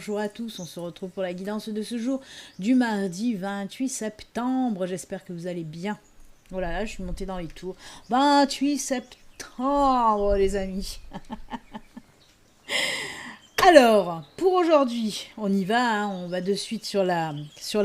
bonjour à tous. On se retrouve pour la guidance de ce jour du mardi 28 septembre. J'espère que vous allez bien. Oh là là, je suis montée dans les tours. 28 septembre, les amis. Alors, pour aujourd'hui, on y va, hein, on va de suite sur la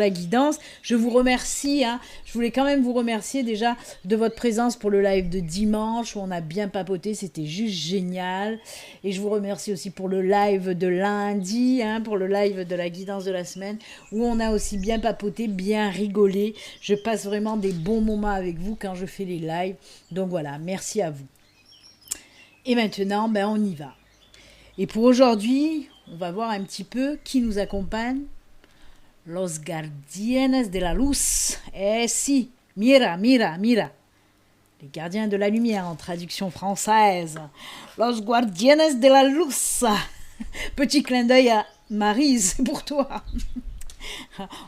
guidance. Je vous remercie, hein, je voulais quand même vous remercier déjà de votre présence pour le live de dimanche où on a bien papoté, c'était juste génial. Et je vous remercie aussi pour le live de lundi, hein, pour le live de la guidance de la semaine où on a aussi bien papoté, bien rigolé. Je passe vraiment des bons moments avec vous quand je fais les lives. Donc voilà, merci à vous. Et maintenant, ben, on y va. Et pour aujourd'hui, on va voir un petit peu qui nous accompagne. Los guardianes de la luz. Eh si, mira, mira, mira. Les gardiens de la lumière en traduction française. Los guardianes de la luz. Petit clin d'œil à Maryse, pour toi.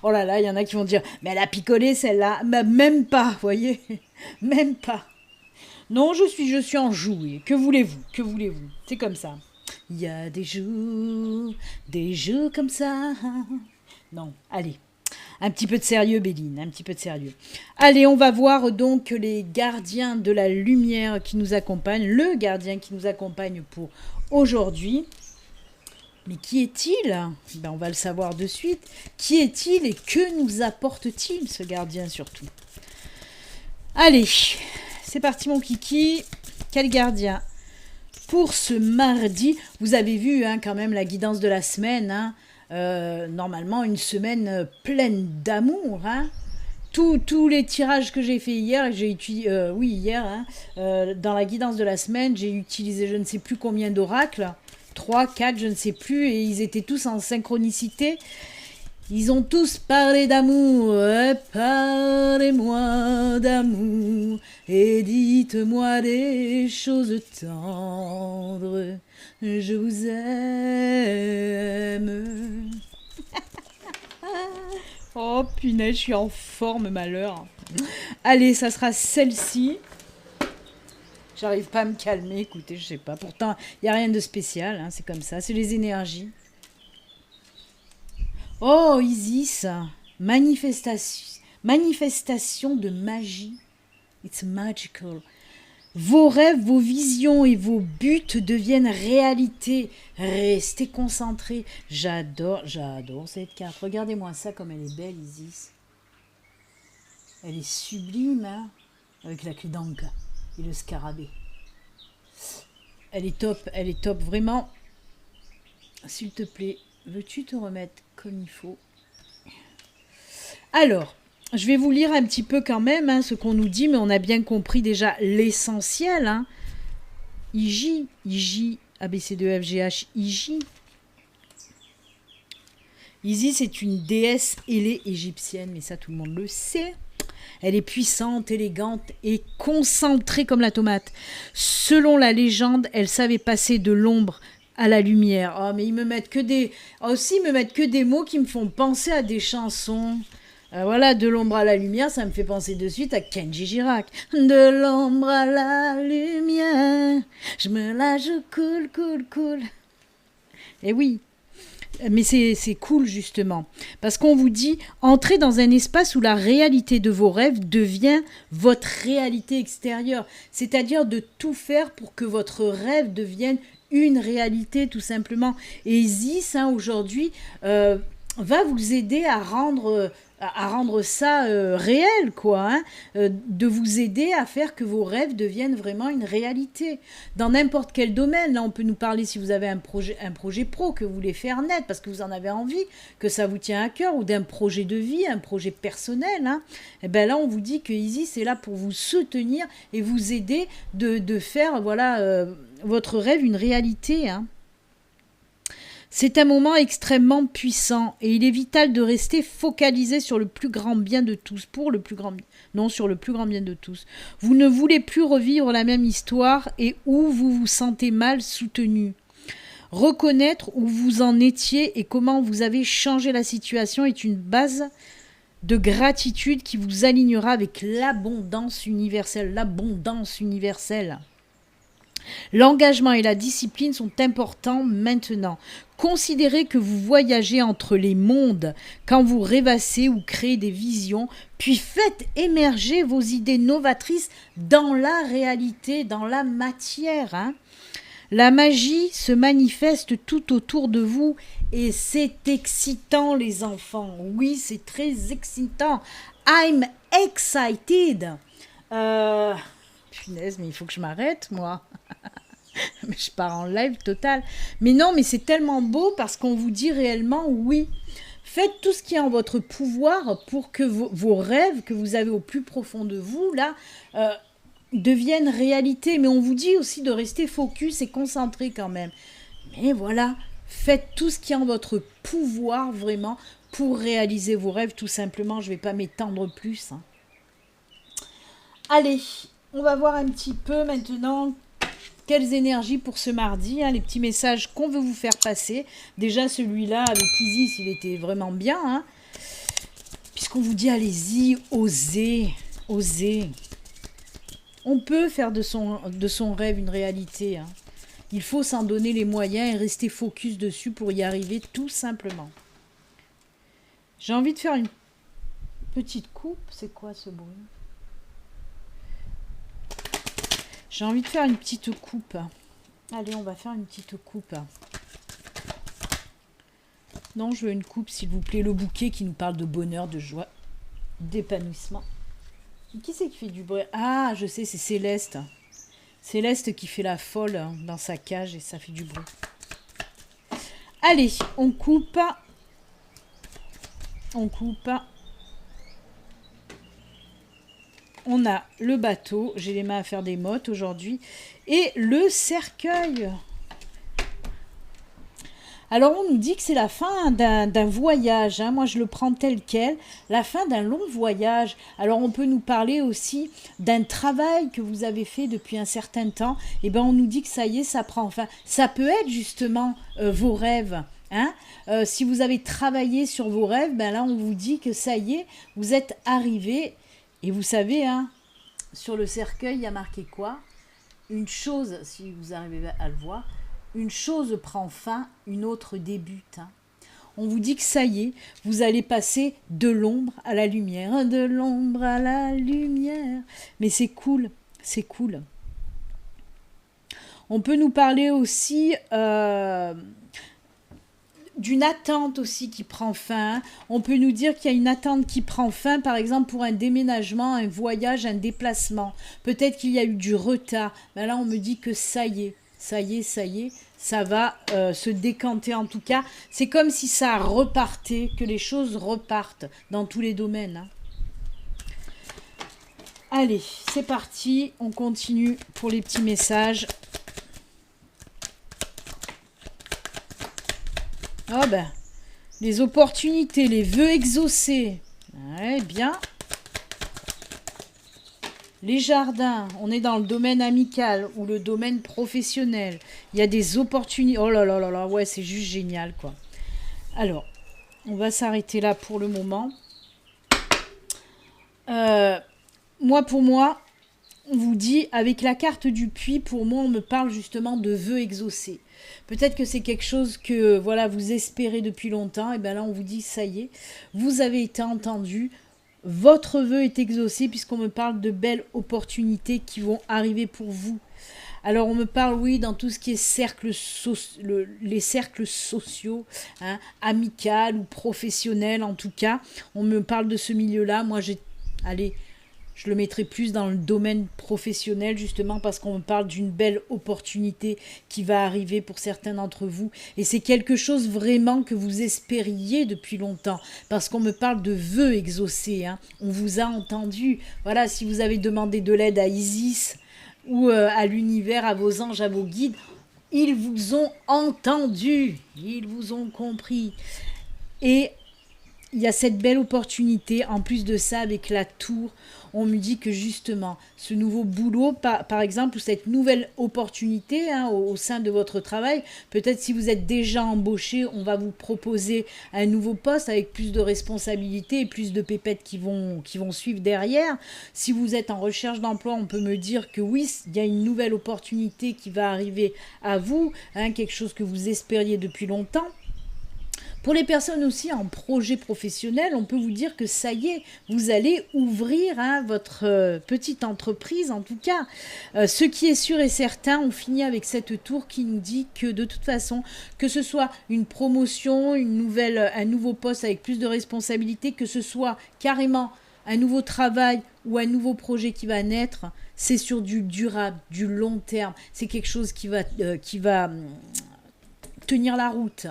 Oh là là, il y en a qui vont dire, mais elle a picolé celle-là. Mais même pas, vous voyez. Même pas. Non, je suis enjouée. Que voulez-vous? Que voulez-vous? C'est comme ça. Il y a des jours comme ça. Non, allez, un petit peu de sérieux, Béline, un petit peu de sérieux. Allez, on va voir donc les gardiens de la lumière qui nous accompagnent, le gardien qui nous accompagne pour aujourd'hui. Mais qui est-il? Ben, on va le savoir de suite. Qui est-il et que nous apporte-t-il, ce gardien surtout? Allez, c'est parti mon kiki. Quel gardien? Pour ce mardi, vous avez vu hein, quand même la guidance de la semaine. Hein, normalement, une semaine pleine d'amour. Hein. Tous les tirages que j'ai fait hier, hier, hein, dans la guidance de la semaine, j'ai utilisé je ne sais plus combien d'oracles. 3, 4, je ne sais plus. Et ils étaient tous en synchronicité. Ils ont tous parlé d'amour, parlez-moi d'amour, et dites-moi des choses tendres, je vous aime. Oh punaise, je suis en forme, malheur. Allez, ça sera celle-ci. J'arrive pas à me calmer, écoutez, je sais pas. Pourtant, il n'y a rien de spécial, hein, c'est comme ça, c'est les énergies. Oh, Isis, manifestation de magie. It's magical. Vos rêves, vos visions et vos buts deviennent réalité. Restez concentrés. J'adore cette carte. Regardez-moi ça comme elle est belle, Isis. Elle est sublime, hein, avec la clé d'Anka et le scarabée. Elle est top, vraiment. S'il te plaît, veux-tu te remettre comme il faut? Alors, je vais vous lire un petit peu quand même hein, ce qu'on nous dit, mais on a bien compris déjà l'essentiel. Hein. IJ, ABCDEFGH, IJ. Isis est une déesse ailée égyptienne, mais ça tout le monde le sait. Elle est puissante, élégante et concentrée comme la tomate. Selon la légende, elle savait passer de l'ombre à la lumière. Oh, mais ils me mettent que des mots qui me font penser à des chansons. Voilà, de l'ombre à la lumière, ça me fait penser de suite à Kenji Girac. De l'ombre à la lumière, je me lâche cool. Et oui, mais c'est cool justement, parce qu'on vous dit, entrez dans un espace où la réalité de vos rêves devient votre réalité extérieure. C'est-à-dire de tout faire pour que votre rêve devienne une réalité tout simplement. Et Isis, hein, aujourd'hui, va vous aider à rendre ça réel, quoi, hein, de vous aider à faire que vos rêves deviennent vraiment une réalité. Dans n'importe quel domaine, là on peut nous parler si vous avez un projet pro que vous voulez faire naître, parce que vous en avez envie, que ça vous tient à cœur, ou d'un projet de vie, un projet personnel, hein, et ben là on vous dit que Isis est là pour vous soutenir et vous aider de faire voilà, votre rêve une réalité, hein. C'est un moment extrêmement puissant et il est vital de rester focalisé sur le plus grand bien de tous, sur le plus grand bien de tous. Vous ne voulez plus revivre la même histoire et où vous vous sentez mal soutenu. Reconnaître où vous en étiez et comment vous avez changé la situation est une base de gratitude qui vous alignera avec l'abondance universelle. L'engagement et la discipline sont importants maintenant. Considérez que vous voyagez entre les mondes quand vous rêvassez ou créez des visions, puis faites émerger vos idées novatrices dans la réalité, dans la matière. La magie se manifeste tout autour de vous et c'est excitant les enfants. Oui, c'est très excitant. I'm excited. Punaise, mais il faut que je m'arrête, moi. Mais je pars en live total. Mais non, mais c'est tellement beau parce qu'on vous dit réellement oui. Faites tout ce qui est en votre pouvoir pour que vos rêves que vous avez au plus profond de vous, là, deviennent réalité. Mais on vous dit aussi de rester focus et concentré quand même. Mais voilà, faites tout ce qui est en votre pouvoir vraiment pour réaliser vos rêves tout simplement. Je ne vais pas m'étendre plus. Allez, on va voir un petit peu maintenant quelles énergies pour ce mardi, les petits messages qu'on veut vous faire passer. Déjà celui-là avec Isis, il était vraiment bien. Puisqu'on vous dit allez-y, osez, osez. On peut faire de son rêve une réalité. Il faut s'en donner les moyens et rester focus dessus pour y arriver tout simplement. J'ai envie de faire une petite coupe. C'est quoi ce bruit ? J'ai envie de faire une petite coupe. Allez, on va faire une petite coupe. Non, je veux une coupe, s'il vous plaît. Le bouquet qui nous parle de bonheur, de joie, d'épanouissement. Qui c'est qui fait du bruit? Ah, je sais, c'est Céleste. Céleste qui fait la folle dans sa cage et ça fait du bruit. Allez, on coupe. On coupe. On a le bateau, j'ai les mains à faire des mottes aujourd'hui, et le cercueil. Alors on nous dit que c'est la fin d'un voyage, moi je le prends tel quel, la fin d'un long voyage. Alors on peut nous parler aussi d'un travail que vous avez fait depuis un certain temps, et bien on nous dit que ça y est, ça prend fin. Ça peut être justement vos rêves. Si vous avez travaillé sur vos rêves, ben là on vous dit que ça y est, vous êtes arrivé. Et vous savez, sur le cercueil, il y a marqué quoi? Une chose, si vous arrivez à le voir, une chose prend fin, une autre débute. On vous dit que ça y est, vous allez passer de l'ombre à la lumière, de l'ombre à la lumière. Mais c'est cool, c'est cool. On peut nous parler aussi d'une attente aussi qui prend fin. On peut nous dire qu'il y a une attente qui prend fin, par exemple pour un déménagement, un voyage, un déplacement. Peut-être qu'il y a eu du retard. Ben là, on me dit que ça y est, ça y est, ça y est, ça va se décanter en tout cas. C'est comme si ça repartait, que les choses repartent dans tous les domaines. Allez, c'est parti, on continue pour les petits messages. Ah ben, les opportunités, les vœux exaucés. Ouais, bien. Les jardins, on est dans le domaine amical ou le domaine professionnel. Il y a des opportunités. Oh là là là là, ouais, c'est juste génial, quoi. Alors, on va s'arrêter là pour le moment. Pour moi, on vous dit, avec la carte du puits, pour moi, on me parle justement de vœux exaucés. Peut-être que c'est quelque chose que voilà vous espérez depuis longtemps. Et bien là, on vous dit, ça y est, vous avez été entendu. Votre vœu est exaucé puisqu'on me parle de belles opportunités qui vont arriver pour vous. Alors, on me parle, oui, dans tout ce qui est les cercles sociaux, amical ou professionnels en tout cas. On me parle de ce milieu-là. Moi, je le mettrai plus dans le domaine professionnel justement parce qu'on me parle d'une belle opportunité qui va arriver pour certains d'entre vous. Et c'est quelque chose vraiment que vous espériez depuis longtemps parce qu'on me parle de vœux exaucés. On vous a entendu. Voilà, si vous avez demandé de l'aide à Isis ou à l'univers, à vos anges, à vos guides, ils vous ont entendu. Ils vous ont compris. Et il y a cette belle opportunité. En plus de ça, avec la tour, on me dit que justement, ce nouveau boulot, par exemple, ou cette nouvelle opportunité au sein de votre travail, peut-être si vous êtes déjà embauché, on va vous proposer un nouveau poste avec plus de responsabilités et plus de pépettes qui vont suivre derrière. Si vous êtes en recherche d'emploi, on peut me dire que oui, il y a une nouvelle opportunité qui va arriver à vous, quelque chose que vous espériez depuis longtemps. Pour les personnes aussi en projet professionnel, on peut vous dire que ça y est, vous allez ouvrir votre petite entreprise. En tout cas, ce qui est sûr et certain, on finit avec cette tour qui nous dit que de toute façon, que ce soit une promotion, un nouveau poste avec plus de responsabilités, que ce soit carrément un nouveau travail ou un nouveau projet qui va naître, c'est sur du durable, du long terme. C'est quelque chose qui va tenir la route.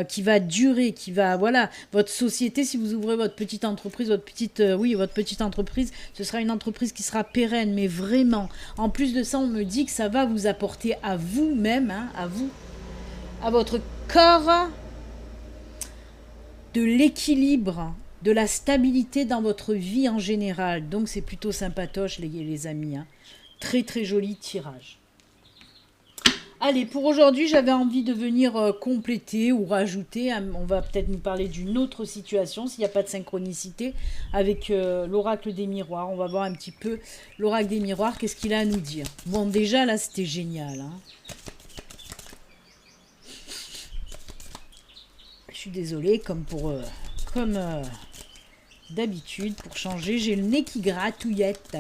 Qui va durer, voilà, votre société, si vous ouvrez votre petite entreprise, votre petite entreprise, ce sera une entreprise qui sera pérenne, mais vraiment, en plus de ça, on me dit que ça va vous apporter à vous-même, à vous, à votre corps, de l'équilibre, de la stabilité dans votre vie en général. Donc c'est plutôt sympatoche, les amis, Très très joli tirage. Allez, pour aujourd'hui, j'avais envie de venir compléter ou rajouter. On va peut-être nous parler d'une autre situation, s'il n'y a pas de synchronicité, avec l'oracle des miroirs. On va voir un petit peu l'oracle des miroirs, qu'est-ce qu'il a à nous dire. Bon, déjà, là, c'était génial. Je suis désolée, comme d'habitude, pour changer, j'ai le nez qui gratouillette.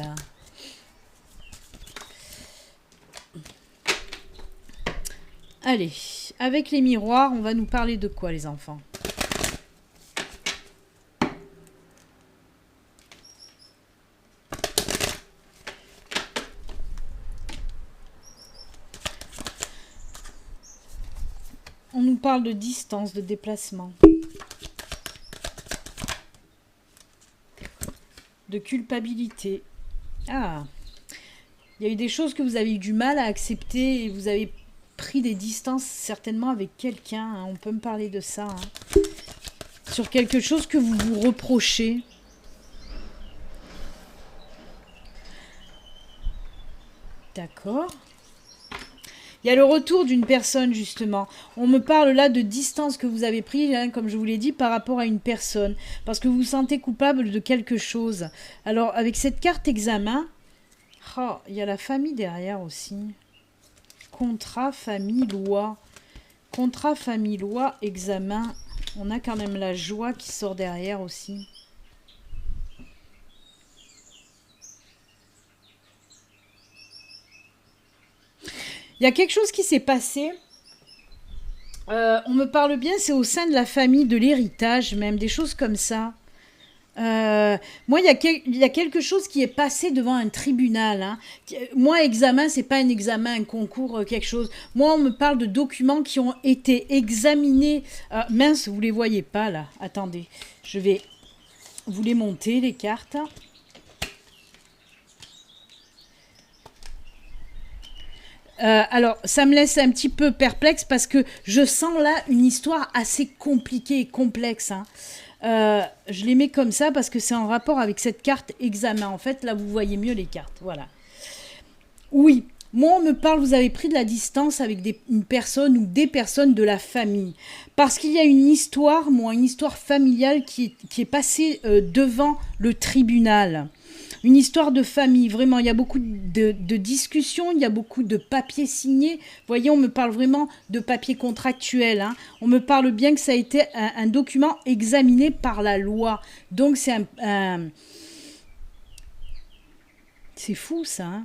Allez, avec les miroirs, on va nous parler de quoi, les enfants? On nous parle de distance, de déplacement, de culpabilité. Ah, il y a eu des choses que vous avez eu du mal à accepter et vous avez pris des distances certainement avec quelqu'un, on peut me parler de ça, sur quelque chose que vous vous reprochez. D'accord. Il y a le retour d'une personne, justement. On me parle là de distance que vous avez pris, comme je vous l'ai dit, par rapport à une personne, parce que vous vous sentez coupable de quelque chose. Alors, avec cette carte examen, il y a la famille derrière aussi. Contrat, famille, loi. Contrat, famille, loi, examen. On a quand même la joie qui sort derrière aussi. Il y a quelque chose qui s'est passé. On me parle bien, c'est au sein de la famille, de l'héritage, même des choses comme ça. Moi, il y a quelque chose qui est passé devant un tribunal. Moi, examen, c'est pas un examen, un concours, quelque chose. Moi, on me parle de documents qui ont été examinés. Mince, vous les voyez pas là. Attendez, je vais vous les monter, les cartes. Alors, ça me laisse un petit peu perplexe parce que je sens là une histoire assez compliquée et complexe. Je les mets comme ça parce que c'est en rapport avec cette carte examen. En fait, là, vous voyez mieux les cartes. Voilà. Oui, moi, on me parle, vous avez pris de la distance avec une personne ou des personnes de la famille. Parce qu'il y a une histoire, une histoire familiale qui est passée devant le tribunal. Une histoire de famille, vraiment, il y a beaucoup de discussions, il y a beaucoup de papiers signés. Vous voyez, on me parle vraiment de papiers contractuels. On me parle bien que ça a été un document examiné par la loi. Donc, c'est c'est fou, ça.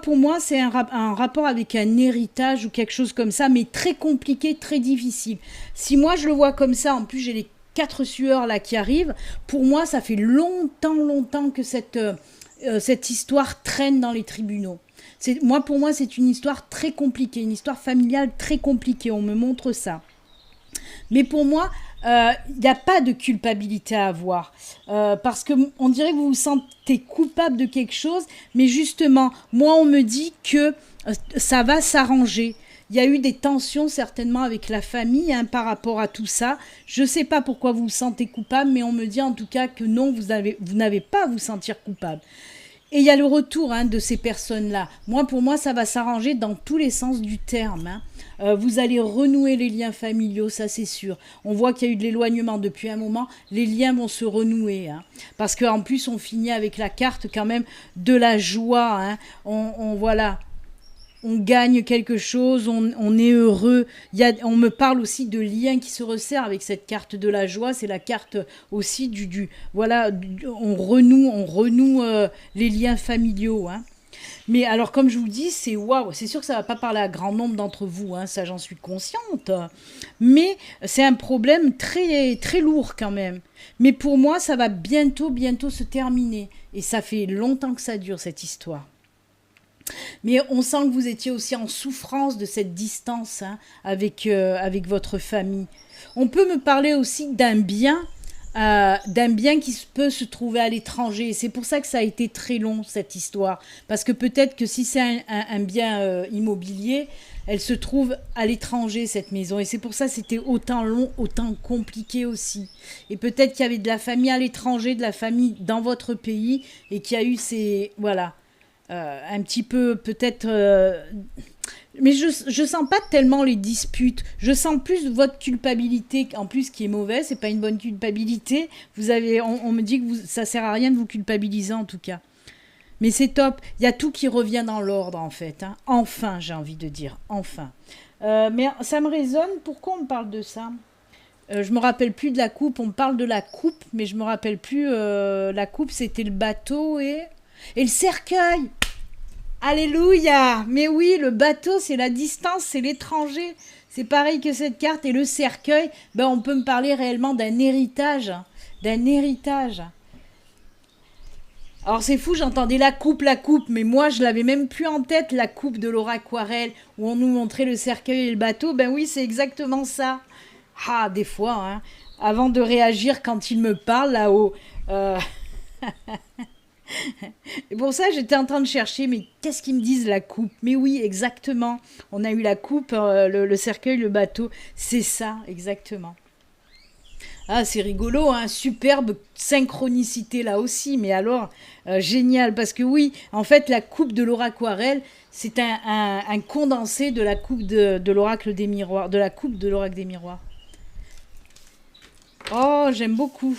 Pour moi, c'est un rapport avec un héritage ou quelque chose comme ça, mais très compliqué, très difficile. Si moi, je le vois comme ça, en plus, j'ai les 4 sueurs là qui arrivent. Pour moi, ça fait longtemps que cette histoire traîne dans les tribunaux. Pour moi, c'est une histoire très compliquée, une histoire familiale très compliquée. On me montre ça. Mais pour moi, il n'y a pas de culpabilité à avoir. Parce qu'on dirait que vous vous sentez coupable de quelque chose. Mais justement, moi, on me dit que ça va s'arranger. Il y a eu des tensions certainement avec la famille hein, par rapport à tout ça. Je ne sais pas pourquoi vous vous sentez coupable, mais on me dit en tout cas que non, vous n'avez pas à vous sentir coupable. Et il y a le retour hein, de ces personnes-là. Pour moi, ça va s'arranger dans tous les sens du terme. Hein. Vous allez renouer les liens familiaux, ça c'est sûr. On voit qu'il y a eu de l'éloignement depuis un moment. Les liens vont se renouer. Hein. Parce qu'en plus, on finit avec la carte quand même de la joie. Hein. Voilà. On gagne quelque chose, on est heureux. On me parle aussi de liens qui se resserrent avec cette carte de la joie. C'est la carte aussi on renoue les liens familiaux. Hein. Mais alors, comme je vous dis, c'est waouh. C'est sûr que ça va pas parler à grand nombre d'entre vous. Hein, ça, j'en suis consciente. Mais c'est un problème très, très lourd quand même. Mais pour moi, ça va bientôt se terminer. Et ça fait longtemps que ça dure, cette histoire. Mais on sent que vous étiez aussi en souffrance de cette distance hein, avec votre famille. On peut me parler aussi d'un bien qui peut se trouver à l'étranger. C'est pour ça que ça a été très long, cette histoire. Parce que peut-être que si c'est un bien immobilier, elle se trouve à l'étranger, cette maison. Et c'est pour ça que c'était autant long, autant compliqué aussi. Et peut-être qu'il y avait de la famille à l'étranger, de la famille dans votre pays, et qu'il y a eu ces... Voilà. Un petit peu peut-être mais je sens pas tellement les disputes, je sens plus votre culpabilité en plus qui est mauvaise, c'est pas une bonne culpabilité. On me dit que ça sert à rien de vous culpabiliser en tout cas, mais c'est top, il y a tout qui revient dans l'ordre en fait hein. Enfin, j'ai envie de dire enfin mais ça me résonne. Pourquoi on me parle de ça? Je me rappelle plus de la coupe. On me parle de la coupe, mais je me rappelle plus. La coupe, c'était le bateau et le cercueil. Alléluia. Mais oui, le bateau, c'est la distance, c'est l'étranger. C'est pareil que cette carte. Et le cercueil, on peut me parler réellement d'un héritage. D'un héritage. Alors c'est fou, j'entendais la coupe, mais moi je l'avais même plus en tête, la coupe de Laura Aquarelle, où on nous montrait le cercueil et le bateau. Ben oui, c'est exactement ça. Ah, des fois, hein, avant de réagir quand il me parle là-haut. Et pour ça, j'étais en train de chercher, mais qu'est-ce qu'ils me disent la coupe? Mais oui, exactement. On a eu la coupe, le cercueil, le bateau. C'est ça, exactement. Ah, c'est rigolo, hein, superbe synchronicité là aussi, mais alors, génial, parce que oui, en fait, la coupe de Laura Aquarelle, c'est un condensé de la coupe de l'oracle des miroirs, de la coupe de l'oracle des miroirs. Oh, j'aime beaucoup,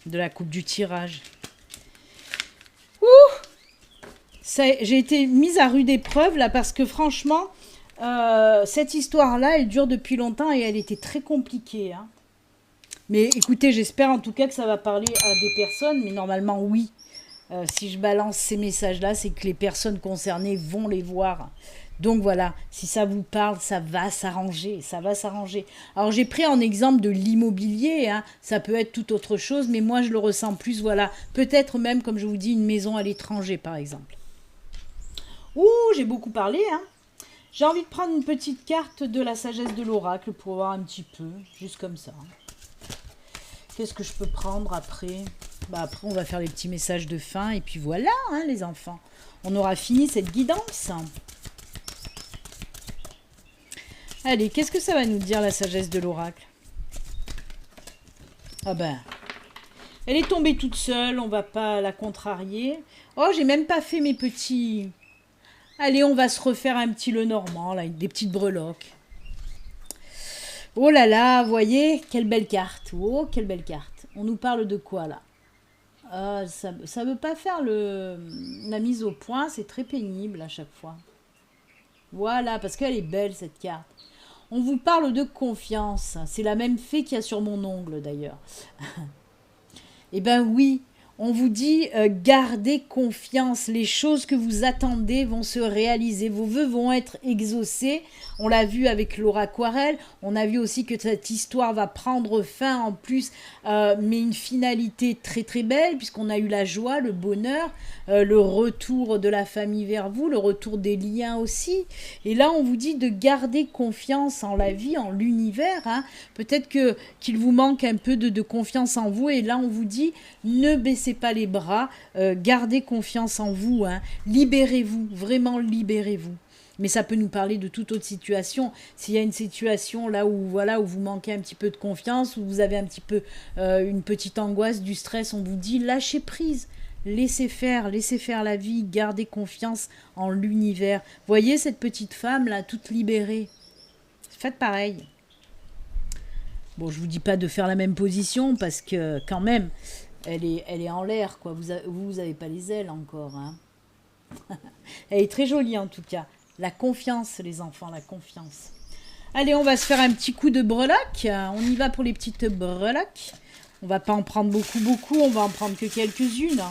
de la coupe du tirage. J'ai été mise à rude épreuve là parce que franchement, cette histoire-là, elle dure depuis longtemps et elle était très compliquée. Hein. Mais écoutez, j'espère en tout cas que ça va parler à des personnes, mais normalement oui. Si je balance ces messages-là, c'est que les personnes concernées vont les voir. Donc voilà, si ça vous parle, ça va s'arranger, ça va s'arranger. Alors j'ai pris en exemple de l'immobilier, hein, ça peut être tout autre chose, mais moi je le ressens plus, voilà. Peut-être même, comme je vous dis, une maison à l'étranger par exemple. Ouh, j'ai beaucoup parlé, hein. J'ai envie de prendre une petite carte de la sagesse de l'oracle pour voir un petit peu, juste comme ça. Qu'est-ce que je peux prendre après? Après, on va faire les petits messages de fin, et puis voilà, hein, les enfants. On aura fini cette guidance. Allez, qu'est-ce que ça va nous dire, la sagesse de l'oracle? Ah ben, elle est tombée toute seule, on va pas la contrarier. Oh, j'ai même pas fait mes petits... Allez, on va se refaire un petit Lenormand, là, avec des petites breloques. Oh là là, vous voyez, quelle belle carte. Oh, quelle belle carte. On nous parle de quoi, là? Ça veut pas faire la mise au point, c'est très pénible à chaque fois. Voilà, parce qu'elle est belle, cette carte. On vous parle de confiance. C'est la même fée qu'il y a sur mon ongle, d'ailleurs. Eh ben oui, on vous dit gardez confiance. Les choses que vous attendez vont se réaliser. Vos vœux vont être exaucés. On l'a vu avec Laura Aquarelle. On a vu aussi que cette histoire va prendre fin en plus, mais une finalité très très belle, puisqu'on a eu la joie, le bonheur, le retour de la famille vers vous, le retour des liens aussi. Et là, on vous dit de garder confiance en la vie, en l'univers. Hein. Peut-être qu'il vous manque un peu de confiance en vous. Et là, on vous dit ne baissez pas les bras, gardez confiance en vous. Hein. Libérez-vous, vraiment libérez-vous. Mais ça peut nous parler de toute autre situation. S'il y a une situation là où, voilà, où vous manquez un petit peu de confiance, où vous avez un petit peu une petite angoisse, du stress, on vous dit lâchez prise. Laissez faire la vie, gardez confiance en l'univers. Voyez cette petite femme là, toute libérée. Faites pareil. Bon, je vous dis pas de faire la même position parce que quand même, elle est en l'air quoi. Vous avez pas les ailes encore. Hein. Elle est très jolie en tout cas. La confiance, les enfants, la confiance. Allez, on va se faire un petit coup de breloque. On y va pour les petites breloques. On va pas en prendre beaucoup. On va en prendre que quelques-unes.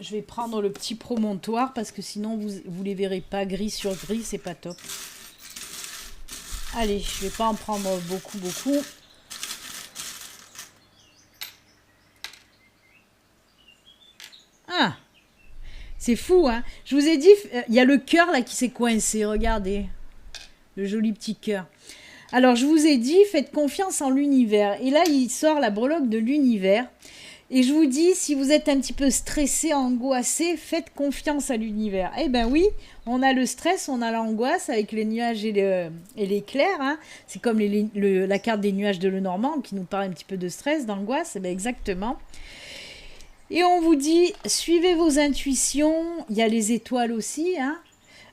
Je vais prendre le petit promontoire parce que sinon vous les verrez pas gris sur gris, c'est pas top. Allez, je vais pas en prendre beaucoup. Ah, c'est fou, hein. Je vous ai dit, il y a le cœur là qui s'est coincé, regardez. Le joli petit cœur. Alors, je vous ai dit, faites confiance en l'univers. Et là, il sort la breloque de l'univers. Et je vous dis, si vous êtes un petit peu stressé, angoissé, faites confiance à l'univers. Eh ben oui, on a le stress, on a l'angoisse avec les nuages et l'éclair. Hein. C'est comme la carte des nuages de Lenormand qui nous parle un petit peu de stress, d'angoisse. Eh ben exactement. Et on vous dit, suivez vos intuitions. Il y a les étoiles aussi. Hein.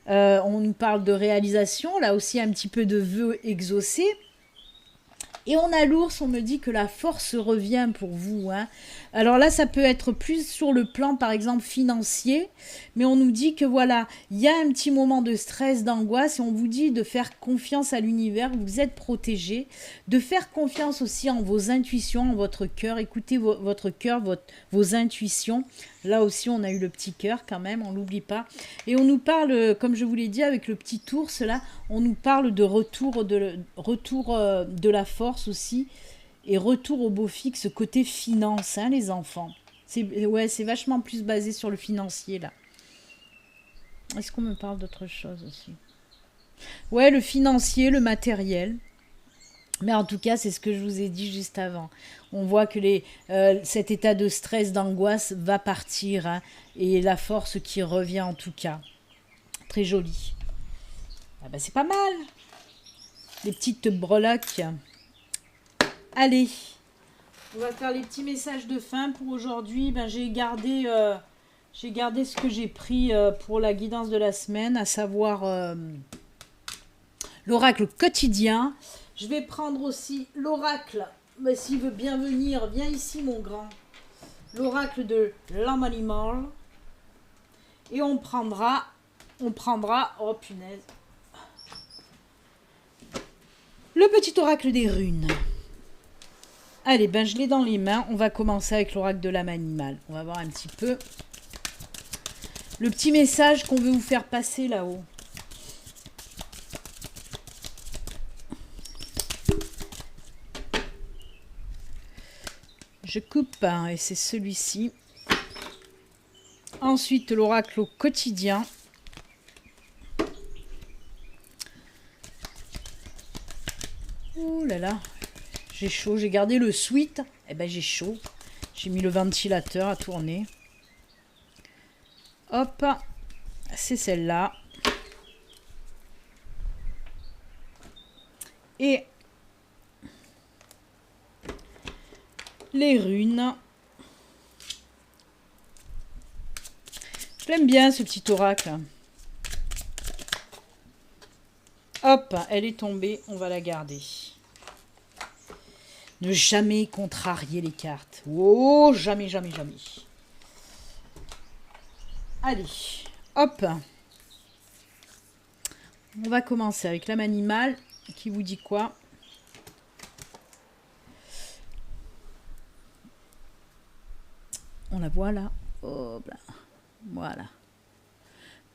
On nous parle de réalisation. Là aussi, un petit peu de vœux exaucés. Et on a l'ours, on me dit que la force revient pour vous. Hein. Alors là, ça peut être plus sur le plan, par exemple, financier. Mais on nous dit que voilà, il y a un petit moment de stress, d'angoisse. Et on vous dit de faire confiance à l'univers, vous êtes protégés. De faire confiance aussi en vos intuitions, en votre cœur. Écoutez votre cœur, vos intuitions. Là aussi, on a eu le petit cœur quand même, on l'oublie pas. Et on nous parle, comme je vous l'ai dit, avec le petit ours là, on nous parle de retour de la force aussi. Et retour au beau fixe côté finance, hein, les enfants. C'est vachement plus basé sur le financier là. Est-ce qu'on me parle d'autre chose aussi? Ouais, le financier, le matériel. Mais en tout cas, c'est ce que je vous ai dit juste avant. On voit que cet état de stress, d'angoisse va partir. Hein, et la force qui revient en tout cas. Très joli. Ah ben, c'est pas mal. Les petites breloques. Allez. On va faire les petits messages de fin pour aujourd'hui. Ben, j'ai gardé ce que j'ai pris pour la guidance de la semaine, à savoir l'oracle quotidien. Je vais prendre aussi l'oracle, mais s'il veut bien venir, viens ici mon grand. L'oracle de l'âme animale. Et on prendra, oh punaise, le petit oracle des runes. Allez, ben je l'ai dans les mains. On va commencer avec l'oracle de l'âme animale. On va voir un petit peu le petit message qu'on veut vous faire passer là-haut. Je coupe hein, et c'est celui-ci. Ensuite, l'oracle au quotidien. Ouh là là, j'ai chaud. J'ai gardé le sweat. Eh ben j'ai chaud. J'ai mis le ventilateur à tourner. Hop, c'est celle-là. Et les runes. Je l'aime bien ce petit oracle. Hop, elle est tombée, on va la garder. Ne jamais contrarier les cartes. Oh, jamais, jamais, jamais. Allez, hop. On va commencer avec l'âme animale qui vous dit quoi? On la voit là. Oh, voilà.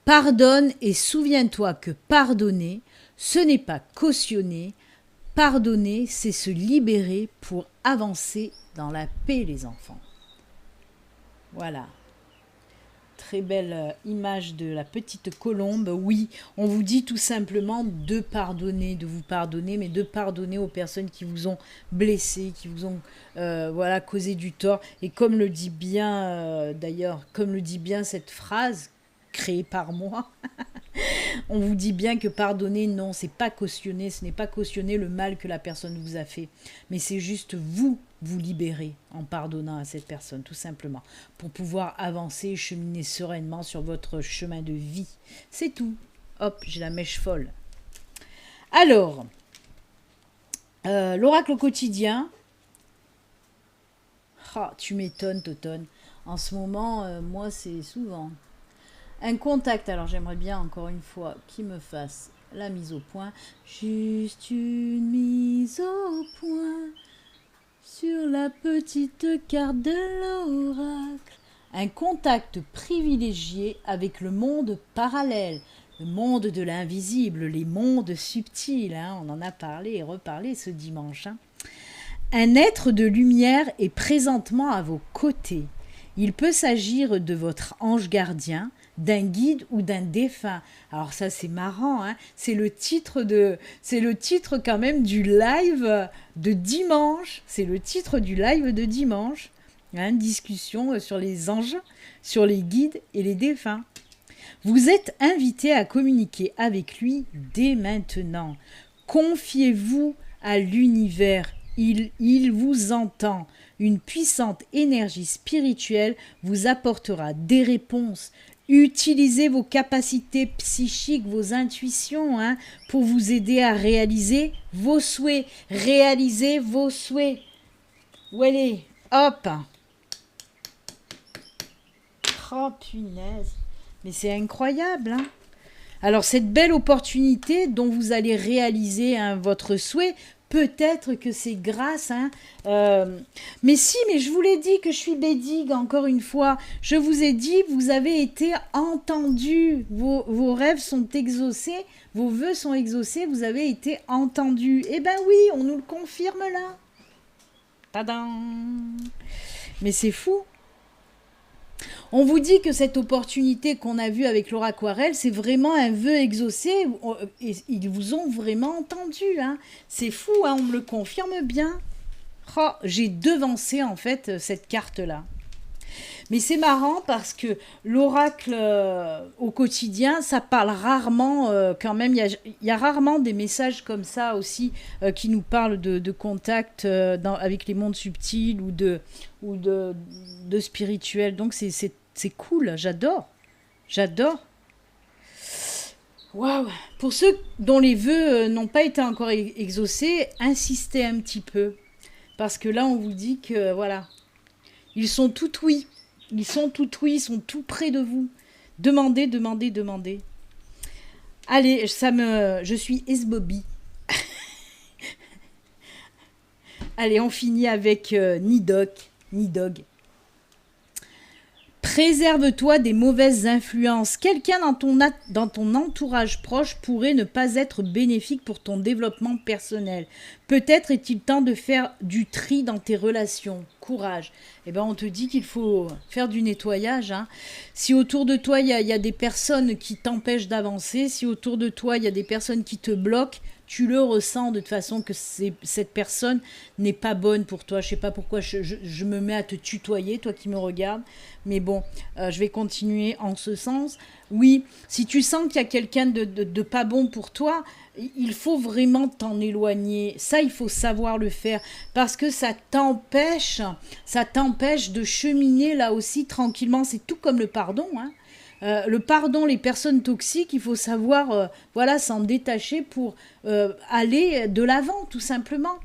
Pardonne et souviens-toi que pardonner, ce n'est pas cautionner. Pardonner, c'est se libérer pour avancer dans la paix, les enfants. Voilà. Très belle image de la petite colombe. Oui, on vous dit tout simplement de pardonner, de vous pardonner, mais de pardonner aux personnes qui vous ont blessé, qui vous ont voilà, causé du tort. Et comme le dit bien, d'ailleurs, comme le dit bien cette phrase créée par moi, On vous dit bien que pardonner, non, c'est pas cautionner, ce n'est pas cautionner le mal que la personne vous a fait, mais c'est juste vous libérer en pardonnant à cette personne, tout simplement, pour pouvoir avancer et cheminer sereinement sur votre chemin de vie. C'est tout. Hop, j'ai la mèche folle. Alors, l'oracle au quotidien. Ah, tu m'étonnes, Totone. En ce moment, moi, c'est souvent un contact. Alors, j'aimerais bien, encore une fois, qu'il me fasse la mise au point. Juste une mise au point sur la petite carte de l'oracle. Un contact privilégié avec le monde parallèle, le monde de l'invisible, les mondes subtils. Hein, on en a parlé et reparlé ce dimanche. Hein. Un être de lumière est présentement à vos côtés. Il peut s'agir de votre ange gardien, d'un guide ou d'un défunt. Alors ça c'est marrant, hein, c'est le titre quand même du live de dimanche. C'est le titre du live de dimanche. Hein, discussion sur les anges, sur les guides et les défunts. Vous êtes invité à communiquer avec lui dès maintenant. Confiez-vous à l'univers. Il vous entend. Une puissante énergie spirituelle vous apportera des réponses. Utilisez vos capacités psychiques, vos intuitions, hein, pour vous aider à réaliser vos souhaits. Réalisez vos souhaits. Où elle est? Hop. Oh punaise. Mais c'est incroyable, hein. Alors cette belle opportunité dont vous allez réaliser hein, votre souhait, peut-être que c'est grâce, hein, mais je vous l'ai dit que je suis bédigue, encore une fois. Je vous ai dit, vous avez été entendus. Vos rêves sont exaucés, vos vœux sont exaucés, vous avez été entendus. Eh ben oui, on nous le confirme là. Tadam! Mais c'est fou. On vous dit que cette opportunité qu'on a vue avec Laura Aquarelle, c'est vraiment un vœu exaucé. Et ils vous ont vraiment entendu. Hein. C'est fou, hein, on me le confirme bien. Oh, j'ai devancé en fait cette carte-là. Mais c'est marrant parce que l'oracle au quotidien, ça parle rarement quand même. Il y a rarement des messages comme ça aussi qui nous parlent de contact avec les mondes subtils ou de spirituel. Donc c'est cool, j'adore. Waouh. Pour ceux dont les vœux n'ont pas été encore exaucés, insistez un petit peu. Parce que là, on vous dit que voilà, ils sont tout oui. Ils sont tout près de vous. Demandez. Allez, je suis esbobie. Allez, on finit avec Nidog. Préserve-toi des mauvaises influences. Quelqu'un dans ton entourage proche pourrait ne pas être bénéfique pour ton développement personnel. Peut-être est-il temps de faire du tri dans tes relations. Courage. Eh ben, on te dit qu'il faut faire du nettoyage. Hein. Si autour de toi, il y a des personnes qui t'empêchent d'avancer, si autour de toi, il y a des personnes qui te bloquent, tu le ressens de toute façon que cette personne n'est pas bonne pour toi. Je sais pas pourquoi je me mets à te tutoyer, toi qui me regardes. Mais bon, je vais continuer en ce sens. Oui, si tu sens qu'il y a quelqu'un de pas bon pour toi, il faut vraiment t'en éloigner. Ça, il faut savoir le faire parce que ça t'empêche de cheminer là aussi tranquillement. C'est tout comme le pardon, hein. Le pardon, les personnes toxiques, il faut savoir s'en détacher pour aller de l'avant, tout simplement.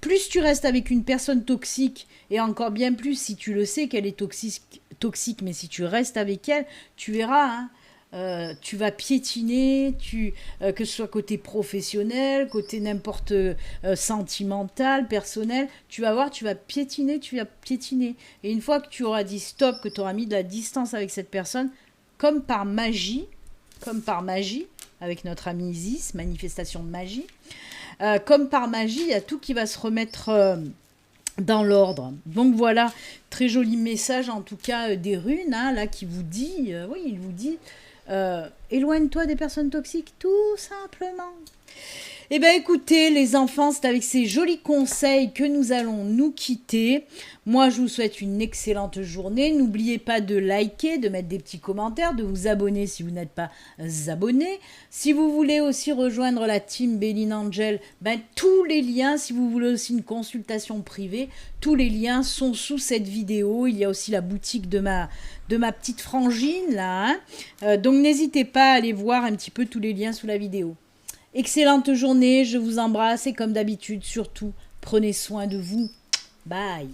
Plus tu restes avec une personne toxique, et encore bien plus si tu le sais qu'elle est toxique, mais si tu restes avec elle, tu verras, hein, tu vas piétiner, que ce soit côté professionnel, côté n'importe sentimental, personnel, tu vas voir, tu vas piétiner. Et une fois que tu auras dit stop, que tu auras mis de la distance avec cette personne, comme par magie, avec notre ami Isis, manifestation de magie, comme par magie, il y a tout qui va se remettre dans l'ordre. Donc voilà, très joli message en tout cas des runes, hein, là qui vous dit, il vous dit, éloigne-toi des personnes toxiques, tout simplement. Eh bien écoutez les enfants, c'est avec ces jolis conseils que nous allons nous quitter. Moi je vous souhaite une excellente journée. N'oubliez pas de liker, de mettre des petits commentaires, de vous abonner si vous n'êtes pas abonné. Si vous voulez aussi rejoindre la team Béline Angel, ben, tous les liens, si vous voulez aussi une consultation privée, tous les liens sont sous cette vidéo. Il y a aussi la boutique de ma petite frangine là. Donc n'hésitez pas à aller voir un petit peu tous les liens sous la vidéo. Excellente journée, je vous embrasse et comme d'habitude, surtout, prenez soin de vous. Bye.